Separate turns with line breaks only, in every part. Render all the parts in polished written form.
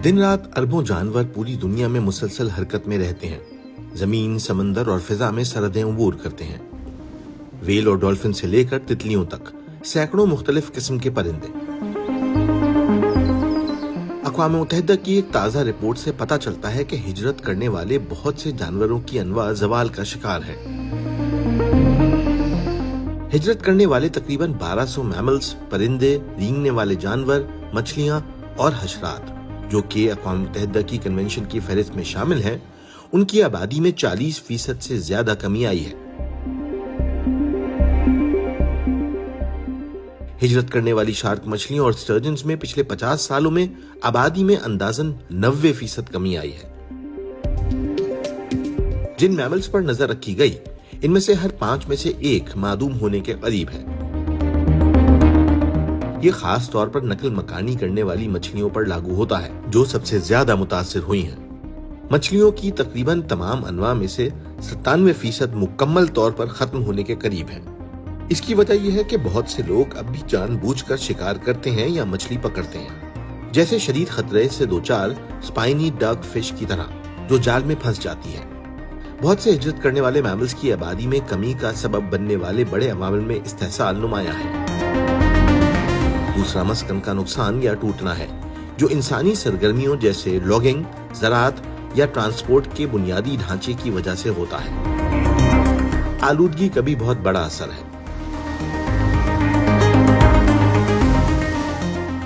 دن رات اربوں جانور پوری دنیا میں مسلسل حرکت میں رہتے ہیں، زمین، سمندر اور فضا میں سرحدیں عبور کرتے ہیں۔ ویل اور ڈولفن سے لے کر تتلیوں تک سینکڑوں مختلف قسم کے پرندے۔ اقوام متحدہ کی ایک تازہ رپورٹ سے پتہ چلتا ہے کہ ہجرت کرنے والے بہت سے جانوروں کی انواع زوال کا شکار ہے۔ ہجرت کرنے والے تقریباً 1200 میملز، پرندے، رینگنے والے جانور، مچھلیاں اور حشرات جو کہ اقوام متحدہ کی کنونشن کی فہرست میں شامل ہیں، ان کی آبادی میں 40% سے زیادہ کمی آئی ہے۔ ہجرت کرنے والی شارک مچھلیوں اور سٹرجنز میں پچھلے 50 سالوں میں آبادی میں اندازاً 90% کمی آئی ہے۔ جن میملز پر نظر رکھی گئی، ان میں سے ہر 5 میں سے ایک معدوم ہونے کے قریب ہے۔ یہ خاص طور پر نقل مکانی کرنے والی مچھلیوں پر لاگو ہوتا ہے، جو سب سے زیادہ متاثر ہوئی ہیں۔ مچھلیوں کی تقریباً تمام انواع میں سے 97% مکمل طور پر ختم ہونے کے قریب ہیں۔ اس کی وجہ یہ ہے کہ بہت سے لوگ اب بھی جان بوجھ کر شکار کرتے ہیں یا مچھلی پکڑتے ہیں، جیسے شدید خطرے سے دوچار سپائنی ڈگ فش کی طرح، جو جال میں پھنس جاتی ہے۔ بہت سے ہجرت کرنے والے میملز کی آبادی میں کمی کا سبب بننے والے بڑے عوامل میں استحصال نمایاں ہے۔ دوسرا مسکن کا نقصان یا ٹوٹنا ہے، جو انسانی سرگرمیوں جیسے لاگنگ، زراعت یا ٹرانسپورٹ کے بنیادی ڈھانچے کی وجہ سے ہوتا ہے۔ آلودگی کا بھی بہت بڑا اثر ہے۔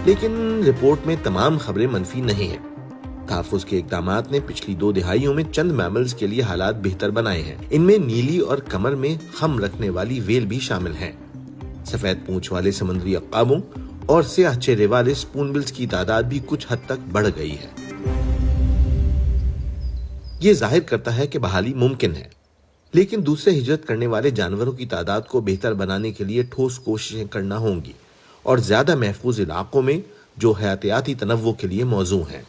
لیکن رپورٹ میں تمام خبریں منفی نہیں ہیں۔ تحفظ کے اقدامات نے پچھلی 2 دہائیوں میں چند میملز کے لیے حالات بہتر بنائے ہیں۔ ان میں نیلی اور کمر میں خم رکھنے والی ویل بھی شامل ہیں۔ سفید پونچھ والے سمندری عقابوں اور سیاہ چہرے والے سپون بلز کی تعداد بھی کچھ حد تک بڑھ گئی ہے۔ یہ ظاہر کرتا ہے کہ بحالی ممکن ہے، لیکن دوسرے ہجرت کرنے والے جانوروں کی تعداد کو بہتر بنانے کے لیے ٹھوس کوششیں کرنا ہوں گی، اور زیادہ محفوظ علاقوں میں جو حیاتیاتی تنوع کے لیے موزوں ہیں۔